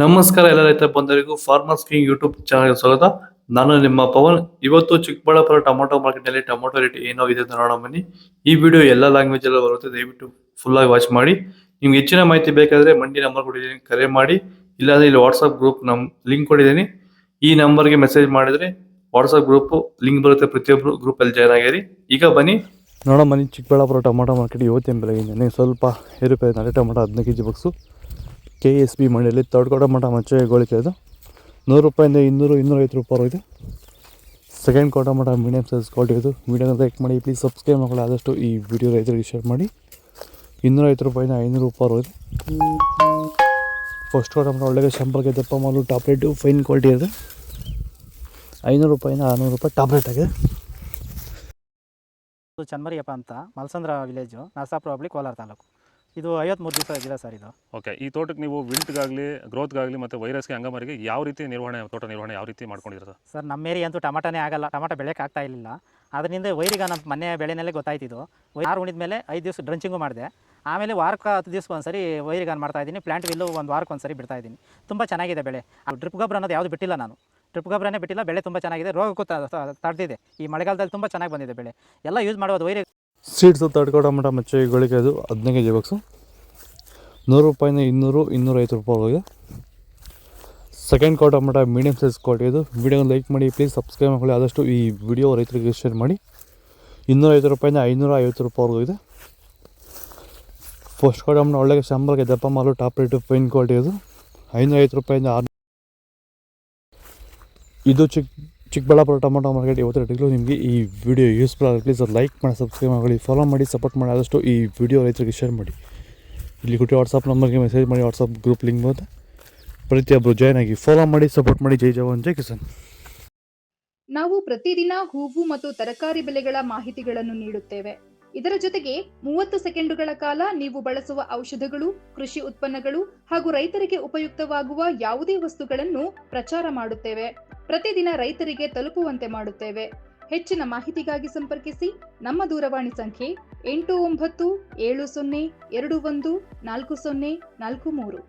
ನಮಸ್ಕಾರ ಎಲ್ಲ ರೈತ ಬಂಧುಗಳಿಗೂ ಫಾರ್ಮರ್ಸ್ ಕಿಂಗ್ ಯೂಟ್ಯೂಬ್ ಚಾನಲ್ಗೆ ಸ್ವಾಗತ. ನಾನು ನಿಮ್ಮ ಪವನ್. ಇವತ್ತು ಚಿಕ್ಕಬಳ್ಳಾಪುರ ಟೊಮೊಟೊ ಮಾರ್ಕೆಟ್ ನಲ್ಲಿ ಟೊಮೊಟೊ ರೇಟ್ ಏನೋ ಇದೆ ಅಂತ ನೋಡೋಣ ಬನ್ನಿ. ಈ ವಿಡಿಯೋ ಎಲ್ಲ ಲ್ಯಾಂಗ್ವೇಜ್ ಎಲ್ಲ ಬರುತ್ತೆ, ದಯವಿಟ್ಟು ಫುಲ್ ಆಗಿ ವಾಚ್ ಮಾಡಿ. ನಿಮ್ಗೆ ಹೆಚ್ಚಿನ ಮಾಹಿತಿ ಬೇಕಾದ್ರೆ ಮಂಡಿ ನಂಬರ್ ಕೊಟ್ಟಿದ್ದೀನಿ, ಕರೆ ಮಾಡಿ. ಇಲ್ಲಾಂದ್ರೆ ಇಲ್ಲಿ ವಾಟ್ಸ್ಆಪ್ ಗ್ರೂಪ್ ಲಿಂಕ್ ಕೊಟ್ಟಿದ್ದೀನಿ, ಈ ನಂಬರ್ಗೆ ಮೆಸೇಜ್ ಮಾಡಿದ್ರೆ ವಾಟ್ಸ್ಆಪ್ ಗ್ರೂಪ್ ಲಿಂಕ್ ಬರುತ್ತೆ, ಪ್ರತಿಯೊಬ್ಬರು ಗ್ರೂಪ್ ಅಲ್ಲಿ ಜಾಯ್ನ್ ಆಗಿರಿ. ಈಗ ಬನ್ನಿ ನೋಡೋ ಬನ್ನಿ. ಚಿಕ್ಕಬಳ್ಳಾಪುರ ಟೊಮೊಟೊ ಮಾರ್ಕೆಟ್ ಇವತ್ತಿನ ಬೆಳಗ್ಗೆ ಸ್ವಲ್ಪ ಏರುಪೇರು. ನಾಳೆ ಟೊಮೊಟೊ 15 kg ಬಾಕ್ಸು KSB ಮಂಡಿಯಲ್ಲಿ ತರ್ಡ್ ಟೊಮೊಟೊ ಮಚ್ಚೆ ಗೋಳಿಕೆ ಅದು 100 ರೂಪಾಯಿಂದ 200-250 ರೂಪಾಯಿ ಇದೆ. Second tomato medium size quality ಇದು. ವಿಡಿಯೋನ ಲೈಕ್ ಮಾಡಿ, ಪ್ಲೀಸ್ ಸಬ್ಸ್ಕ್ರೈಬ್ ಮಾಡಿ. ಆದಷ್ಟು ಈ ವಿಡಿಯೋ ರೈತರಿಗೆ ಶೇರ್ ಮಾಡಿ. 250 ರೂಪಾಯಿಂದ 500 ರೂಪಾಯಿ ಇದೆ. ಫಸ್ಟ್ ಟೊಮೊಟೊ ಒಳ್ಳೆಗೆ ಶಂಪಲ್ಗೆ ದಪ್ಪ ಮಾಲು ಟಾಪ್ ರೇಟು ಫೈನ್ ಕ್ವಾಲಿಟಿ ಇದೆ. 500 ರೂಪಾಯಿಂದ 600 ರೂಪಾಯಿ ಟಾಪ್ ರೇಟ್ ಆಗಿದೆ. ಚನ್ಮರಿಯಪ್ಪ ಅಂತ ಮಲ್ಸಂದ್ರ ವಿಲೇಜು, ನರಸಾಪುರ ಹೋಬಳಿ, ಕೋಲಾರ ತಾಲೂಕು. ಇದು 53 ದಿವಸ ಗಿಡ ಸರ್ ಇದು. ಓಕೆ, ಈ ತೋಟಕ್ಕೆ ನೀವು ವಿಲ್ಟ್ಗಾಗಲಿ ಗ್ರೋತ್ಗಾಗಲಿ ಮತ್ತು ವೈರಸ್ಗೆ ಅಂಗಮಾರಿಗೆ ಯಾವ ರೀತಿ ತೋಟ ನಿರ್ವಹಣೆ ಯಾವ ರೀತಿ ಮಾಡ್ಕೊಂಡಿದ್ದೀರಾ ಸರ್? ನಮ್ಮ ಏರಿಯಾ ಅಂತೂ ಟಮಾಟನೇ ಆಗಲ್ಲ, ಟಮಾಟೋ ಬೆಳೆಯೋಕೆ ಆಗ್ತಾ ಇರಲಿಲ್ಲ. ಅದರಿಂದ ವೈರಿಗೆ ನಮ್ಮ ಮನೆ ಬೆಳೆನಲ್ಲೇ ಗೊತ್ತಾಯ್ತಿದ್ದು. ವೈರ್ ಉಣಿದ ಮೇಲೆ 5 ದಿವಸ ಡ್ರಂಚಿಂಗು ಮಾಡಿದೆ. ಆಮೇಲೆ ವಾರಕ್ಕೆ 10 ದಿವಸಕ್ಕೆ ಒಂದ್ಸರಿ ವೈರಿಗಾನ್ ಮಾಡ್ತಾಯಿದ್ದೀನಿ. ಪ್ಲಾಂಟ್ ವಿಲ್ಲು 1 ವಾರಕ್ಕೆ ಒಂದ್ಸರಿ ಬಿಡ್ತಾಯಿದ್ದೀನಿ. ತುಂಬ ಚೆನ್ನಾಗಿದೆ ಬೆಳೆ. ಡ್ರಿಪ್ ಗೊಬ್ಬರ ಅನ್ನೋದು ಯಾವುದು ಬಿಟ್ಟಿಲ್ಲ ನಾನು. ಡ್ರಿಪ್ ಗೊಬ್ಬರನೇ ಬಿಟ್ಟಿಲ್ಲ. ಬೆಳೆ ತುಂಬ ಚೆನ್ನಾಗಿದೆ. ರೋಗಕ್ಕೂ ತಡೆದಿದೆ. ಈ ಮಳೆಗಾಲದಲ್ಲಿ ತುಂಬ ಚೆನ್ನಾಗಿ ಬಂದಿದೆ ಬೆಳೆ. ಎಲ್ಲ ಯೂಸ್ ಮಾಡೋದು ವೈರಿ ಸೀಡ್ಸು ತರ್ಡ್ ಟೊಮೊಟೊ ಮಚ್ಚೆ ಗೋಳಿಕೆ ಅದು 15 kg ಬಾಕ್ಸು 100 ರೂಪಾಯಿಂದ 200-250 ರೂಪಾಯಿ ಹೋಗಿದೆ. Second tomato medium size quality ಇದು. ವಿಡಿಯೋನ ಲೈಕ್ ಮಾಡಿ, ಪ್ಲೀಸ್ ಸಬ್ಸ್ಕ್ರೈಬ್ ಮಾಡಿ. ಆದಷ್ಟು ಈ ವಿಡಿಯೋ ರೈತರಿಗೆ ಶೇರ್ ಮಾಡಿ. 250 ರೂಪಾಯಿಂದ 550 ರೂಪಾಯಿ ಇದೆ. ಫಸ್ಟ್ ಟೊಮೊಟೊ ಒಳ್ಳೆಗೆ ಶಂಬಲ್ಗೆ ದಪ್ಪ ಮಾಲು ಟಾಪ್ ರೇಟು ಫೈನ್ ಕ್ವಾಲಿಟಿ ಇದು. 550 ರೂಪಾಯಿಂದ 600. ಇದು ಚಿಕ್ಕಬಳ್ಳಾಪುರ ಟೊಮೊಟೊ ಮಾರ್ಕೆಟ್ ಇವತ್ತು ರೇಟ್ಗಳು. ನಿಮಗೆ ಈ ವಿಡಿಯೋ ಯೂಸ್ಫುಲ್ ಆದರೆ ಪ್ಲೀಸ್ ಲೈಕ್ ಮಾಡಿ, ಸಬ್ಸ್ಕ್ರೈಬ್ ಮಾಡಿ, ಫಾಲೋ ಮಾಡಿ, ಸಪೋರ್ಟ್ ಮಾಡಿ. ಆದಷ್ಟು ಈ ವಿಡಿಯೋ ರೈತರಿಗೆ ಶೇರ್ ಮಾಡಿ. ಇಲ್ಲಿ ಕೊಟ್ಟು ವಾಟ್ಸಪ್ ನಂಬರ್ಗೆ ಮೆಸೇಜ್ ಮಾಡಿ. ವಾಟ್ಸಪ್ ಗ್ರೂಪ್ ಲಿಂಕ್ ಬರುತ್ತೆ, ಪ್ರತಿಯೊಬ್ಬರು ಜಾಯ್ನ್ ಆಗಿ ಫಾಲೋ ಮಾಡಿ, ಸಪೋರ್ಟ್ ಮಾಡಿ. ಜೈ ಜವಾನ್, ಜೈ ಕಿಸಾನ್. ನಾವು ಪ್ರತಿದಿನ ಹೂವು ಮತ್ತು ತರಕಾರಿ ಬೆಲೆಗಳ ಮಾಹಿತಿಗಳನ್ನು ನೀಡುತ್ತೇವೆ. ಇದರ ಜೊತೆಗೆ 30 ಸೆಕೆಂಡುಗಳ ಕಾಲ ನೀವು ಬಳಸುವ ಔಷಧಗಳು, ಕೃಷಿ ಉತ್ಪನ್ನಗಳು ಹಾಗೂ ರೈತರಿಗೆ ಉಪಯುಕ್ತವಾಗುವ ಯಾವುದೇ ವಸ್ತುಗಳನ್ನು ಪ್ರಚಾರ ಮಾಡುತ್ತೇವೆ. ಪ್ರತಿದಿನ ರೈತರಿಗೆ ತಲುಪುವಂತೆ ಮಾಡುತ್ತೇವೆ. ಹೆಚ್ಚಿನ ಮಾಹಿತಿಗಾಗಿ ಸಂಪರ್ಕಿಸಿ. ನಮ್ಮ ದೂರವಾಣಿ ಸಂಖ್ಯೆ 8970214043.